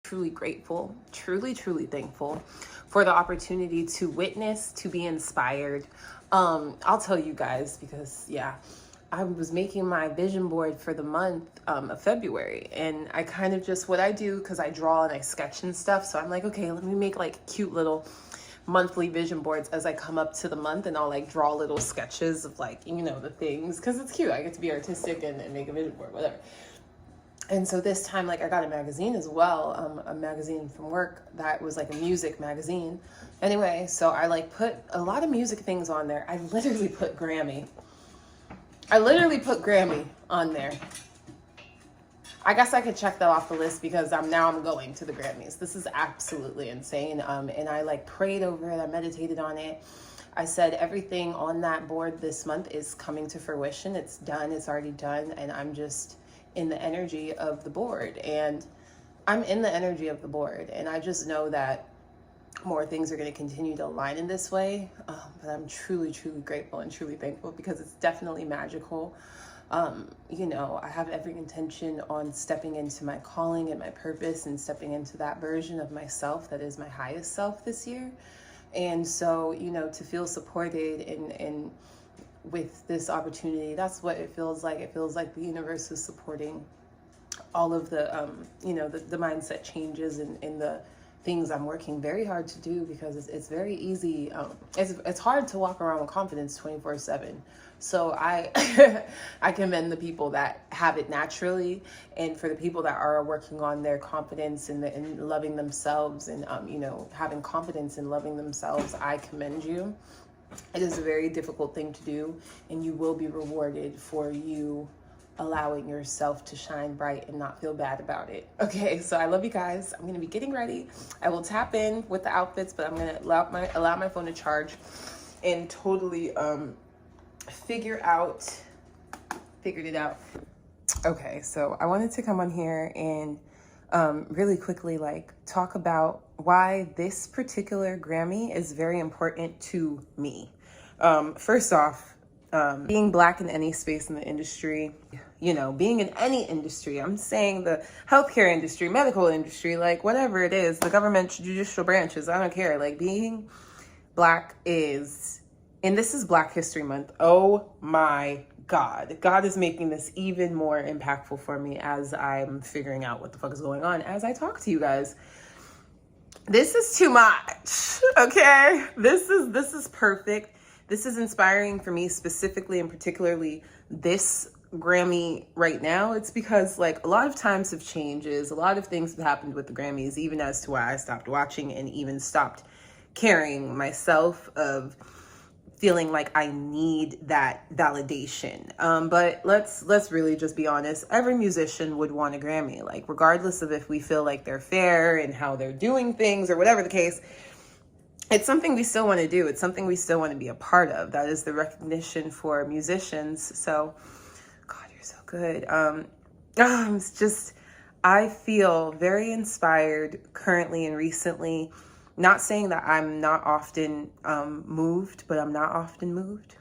Truly grateful, truly thankful for the opportunity to witness, to be inspired. I'll tell you guys because I was making my vision board for the month of February, and I kind of just, what I do, because I draw and I sketch and stuff, so I'm like, okay, let me make like cute little monthly vision boards as I come up to the month, and I'll like draw little sketches of like, you know, the things, because it's cute. I get to be artistic and make a vision board, whatever. And so this time, like, I got a magazine as well, a magazine from work that was like a music magazine. Anyway, so I like put a lot of music things on there. I literally put Grammy on there. I guess I could check that off the list because I'm going to the Grammys. This is absolutely insane. And I like prayed over it. I meditated on it. I said everything on that board this month is coming to fruition. It's done. It's already done. And I'm just in the energy of the board, and I'm in the energy of the board, and I just know that more things are going to continue to align in this way. But I'm truly grateful and truly thankful because it's definitely magical. You know, I have every intention on stepping into my calling and my purpose and stepping into that version of myself that is my highest self this year. And so, you know, to feel supported and with this opportunity, that's what it feels like. It feels like the universe is supporting all of the you know, the mindset changes and the things I'm working very hard to do, because it's very easy. It's hard to walk around with confidence 24/7. So I I commend the people that have it naturally, and for the people that are working on their confidence and loving themselves and you know, having confidence in loving themselves, I commend you. It is a very difficult thing to do, and you will be rewarded for you allowing yourself to shine bright and not feel bad about it. Okay, so I love you guys. I'm gonna be getting ready. I will tap in with the outfits, but I'm gonna allow my phone to charge and totally figured it out. Okay, so I wanted to come on here and really quickly like talk about why this particular Grammy is very important to me. First off, being Black in any space in the industry, you know, being in any industry, I'm saying the healthcare industry, medical industry, like whatever it is, the government, judicial branches, I don't care. Like being Black is, and this is Black History Month. Oh my God. God is making this even more impactful for me as I'm figuring out what the fuck is going on as I talk to you guys. This is too much, okay? This is perfect. This is inspiring for me specifically and particularly this Grammy right now. It's because like a lot of times have changes, a lot of things have happened with the Grammys, even as to why I stopped watching and even stopped caring myself, of feeling like I need that validation. But let's really just be honest. Every musician would want a Grammy, like regardless of if we feel like they're fair and how they're doing things or whatever the case. It's something we still want to do. It's something we still want to be a part of. That is the recognition for musicians. So, God, you're so good. It's just, I feel very inspired currently and recently. Not saying that I'm not often moved, but I'm not often moved.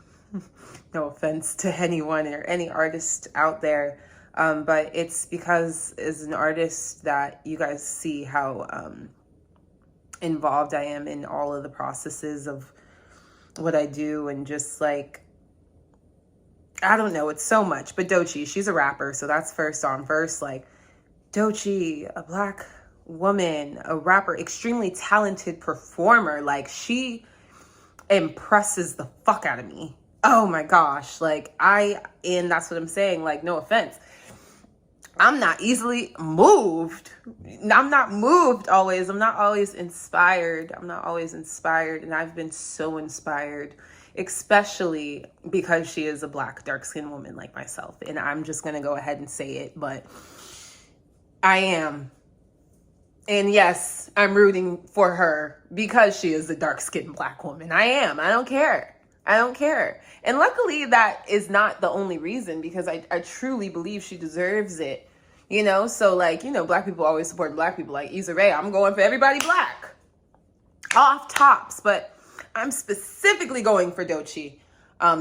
No offense to anyone or any artist out there. But it's because as an artist that you guys see how involved I am in all of the processes of what I do, and just like, I don't know, it's so much. But Doechi, she's a rapper, so that's first on first. Like Doechi, a Black woman, a rapper, extremely talented performer. Like she impresses the fuck out of me. Oh my gosh. Like and that's what I'm saying. Like, no offense, I'm not easily moved. I'm not moved always. I'm not always inspired. And I've been so inspired, especially because she is a Black, dark-skinned woman like myself. And I'm just going to go ahead and say it, but I am. And yes, I'm rooting for her because she is a dark-skinned Black woman. I am. I don't care. And luckily that is not the only reason, because I truly believe she deserves it. You know, so like, you know, Black people always support Black people. Like Issa Rae, I'm going for everybody Black. Off tops. But I'm specifically going for Doechi,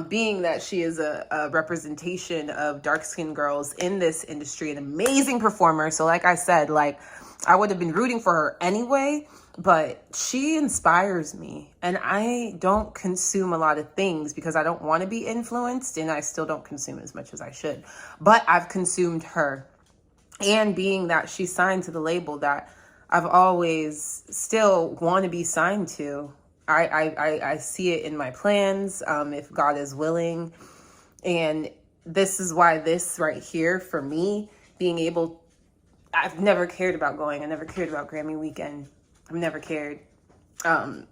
being that she is a representation of dark-skinned girls in this industry, an amazing performer. So like I said, like I would have been rooting for her anyway, but she inspires me. And I don't consume a lot of things because I don't want to be influenced, and I still don't consume as much as I should. But I've consumed her. And being that she signed to the label that I've always still want to be signed to, I see it in my plans, if God is willing. And this is why this right here, for me, being able, I've never cared about going. I never cared about Grammy weekend. I've never cared. You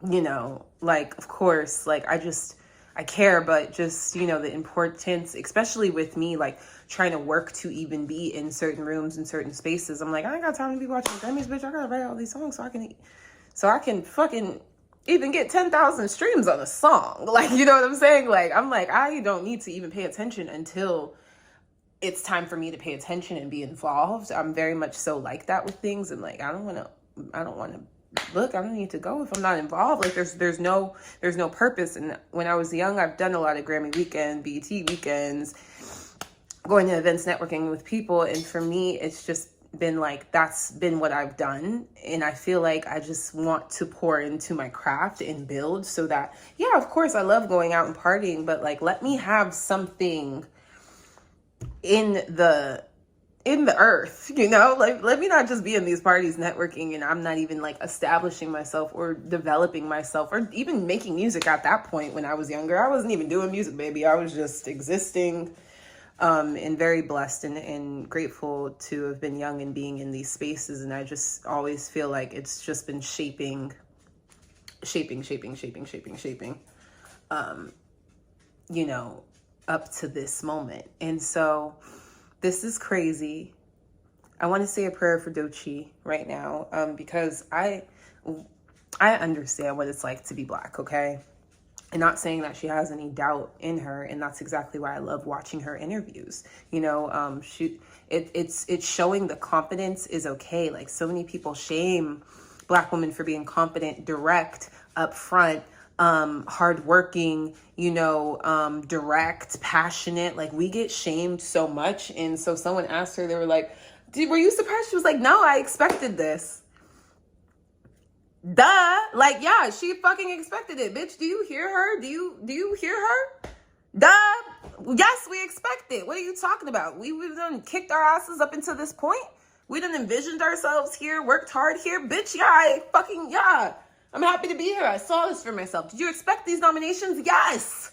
know, like, of course, like, I care, but just, you know, the importance, especially with me, like, trying to work to even be in certain rooms and certain spaces. I'm like, I ain't got time to be watching Grammys, bitch. I gotta write all these songs so I can fucking even get 10,000 streams on a song. Like, you know what I'm saying? Like, I'm like, I don't need to even pay attention until it's time for me to pay attention and be involved. I'm very much so like that with things. And like, I don't want to look, I don't need to go if I'm not involved. Like, there's no purpose. And when I was young, I've done a lot of Grammy weekend, BET weekends, going to events, networking with people. And for me, it's just been like, that's been what I've done. And I feel like I just want to pour into my craft and build so that, yeah, of course I love going out and partying, but like, let me have something in the earth, you know, like, let me not just be in these parties networking and I'm not even like establishing myself or developing myself or even making music at that point. When I was younger, I wasn't even doing music, baby. I was just existing, and very blessed and grateful to have been young and being in these spaces. And I just always feel like it's just been shaping, you know, up to this moment. And so this is crazy. I want to say a prayer for Doechi right now, because I understand what it's like to be Black, okay? And not saying that she has any doubt in her, and that's exactly why I love watching her interviews. You know, it's showing the confidence is okay. Like, so many people shame Black women for being confident, direct, upfront, hardworking, you know, direct, passionate. Like, we get shamed so much. And so someone asked her, they were like, were you surprised? She was like, no, I expected this. Duh. Like, yeah, she fucking expected it, bitch. Do you hear her? Do you hear her? Duh. Yes, we expect it. What are you talking about? We've done kicked our asses up until this point. We done envisioned ourselves here, worked hard here. Bitch, yeah, yeah. I'm happy to be here. I saw this for myself. Did you expect these nominations? Yes,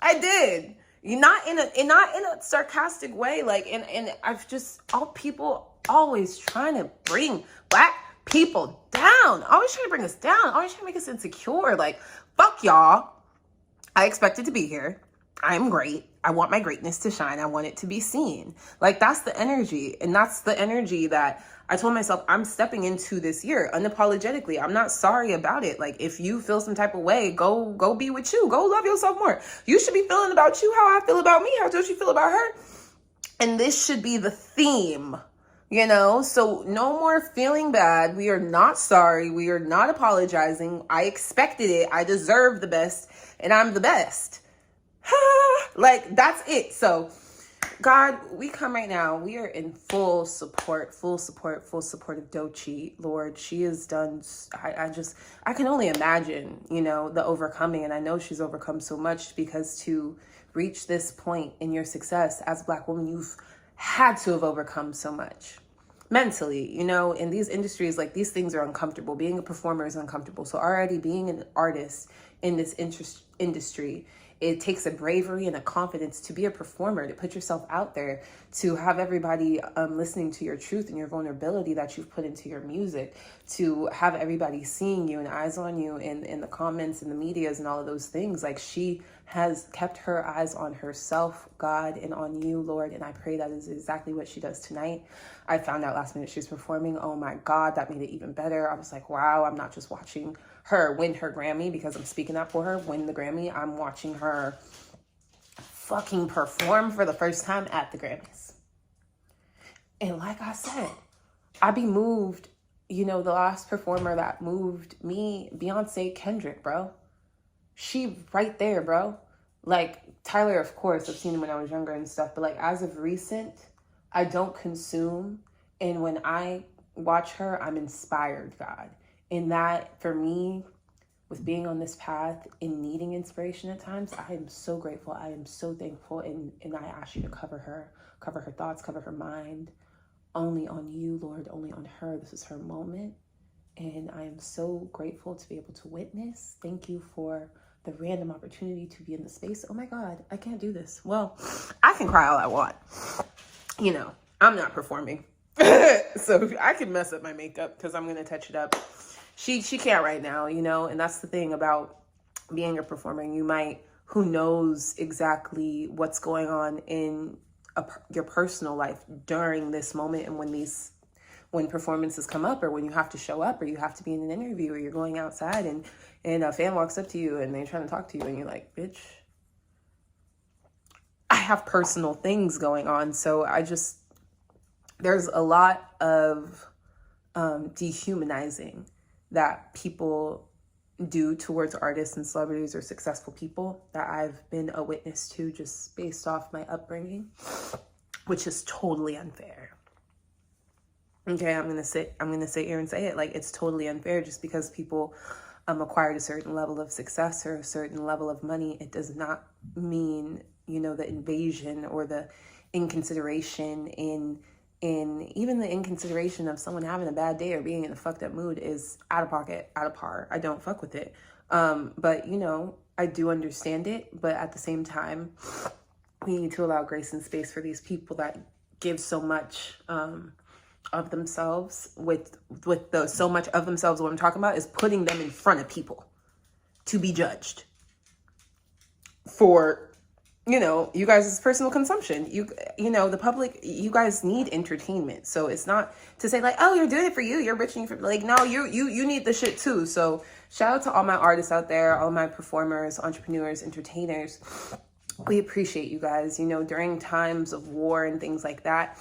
I did. Not in a sarcastic way. Like, and I've just, all people always trying to bring Black people down. Always trying to bring us down. Always trying to make us insecure. Like, fuck y'all. I expected to be here. I'm great. I want my greatness to shine. I want it to be seen. Like, that's the energy. And that's the energy that I told myself I'm stepping into this year unapologetically. I'm not sorry about it. Like, if you feel some type of way, go be with you. Go love yourself more. You should be feeling about you how I feel about me. How does she feel about her? And this should be the theme, you know? So no more feeling bad. We are not sorry. We are not apologizing. I expected it. I deserve the best, and I'm the best. Like, that's it. So God, we come right now. We are in full support of Doechi. Lord, she has done, I can only imagine, you know, the overcoming. And I know she's overcome so much, because to reach this point in your success as a Black woman, you've had to have overcome so much mentally, you know. In these industries, like, these things are uncomfortable. Being a performer is uncomfortable. So already being an artist in this industry, it takes a bravery and a confidence to be a performer, to put yourself out there, to have everybody listening to your truth and your vulnerability that you've put into your music, to have everybody seeing you and eyes on you in the comments and the medias and all of those things. Like, she has kept her eyes on herself, God, and on you, Lord. And I pray that is exactly what she does tonight. I found out last minute she was performing. Oh my God, that made it even better. I was like, wow, I'm not just watching her win her Grammy because I'm speaking up for her, win the Grammy. I'm watching her fucking perform for the first time at the Grammys. And like I said, I be moved. You know, the last performer that moved me, Beyonce, Kendrick, bro. She right there, bro. Like, Tyler, of course, I've seen him when I was younger and stuff, but like, as of recent, I don't consume. And when I watch her, I'm inspired, God. And that, for me, with being on this path and needing inspiration at times, I am so grateful. I am so thankful. And I ask you to cover her thoughts, cover her mind. Only on you, Lord, only on her. This is her moment. And I am so grateful to be able to witness. Thank you for the random opportunity to be in the space. Oh my God, I can't do this. Well, I can cry all I want. You know, I'm not performing. So I can mess up my makeup because I'm going to touch it up. She can't right now, you know, and that's the thing about being a performer. You might, who knows exactly what's going on in your personal life during this moment, and when performances come up, or when you have to show up, or you have to be in an interview, or you're going outside and a fan walks up to you and they're trying to talk to you and you're like, bitch, I have personal things going on. So there's a lot of dehumanizing that people do towards artists and celebrities or successful people that I've been a witness to, just based off my upbringing, which is totally unfair. Okay, I'm gonna sit here and say it, like, it's totally unfair. Just because people acquired a certain level of success or a certain level of money, it does not mean, you know, the invasion or the inconsideration in even the inconsideration of someone having a bad day or being in a fucked up mood is out of pocket, out of par. I don't fuck with it. But, you know, I do understand it. But at the same time, we need to allow grace and space for these people that give so much of themselves so much of themselves. What I'm talking about is putting them in front of people to be judged for, you know, you guys' personal consumption. You know, the public, you guys need entertainment. So it's not to say like, oh, you're doing it for you, you're rich and you're like, no, you need the shit too. So shout out to all my artists out there, all my performers, entrepreneurs, entertainers. We appreciate you guys. You know, during times of war and things like that,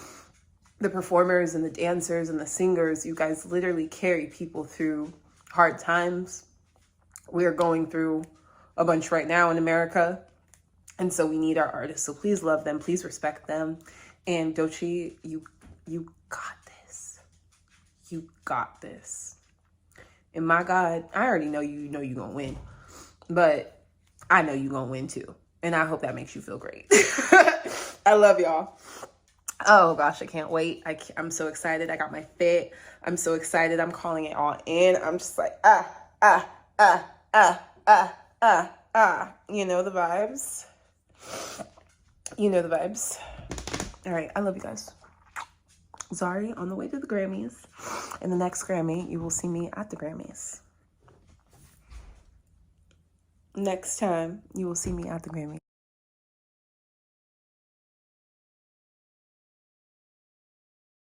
the performers and the dancers and the singers, you guys literally carry people through hard times. We are going through a bunch right now in America. And so we need our artists. So please love them. Please respect them. And Doechi, you got this. You got this. And my God, I already know you're going to win. But I know you're going to win too. And I hope that makes you feel great. I love y'all. Oh gosh, I can't wait. I'm so excited. I got my fit. I'm so excited. I'm calling it all in. I'm just like, you know the vibes. You know the vibes. All right, I love you guys. Zari on the way to the Grammys. And the next Grammy, you will see me at the Grammys. Next time, you will see me at the Grammys.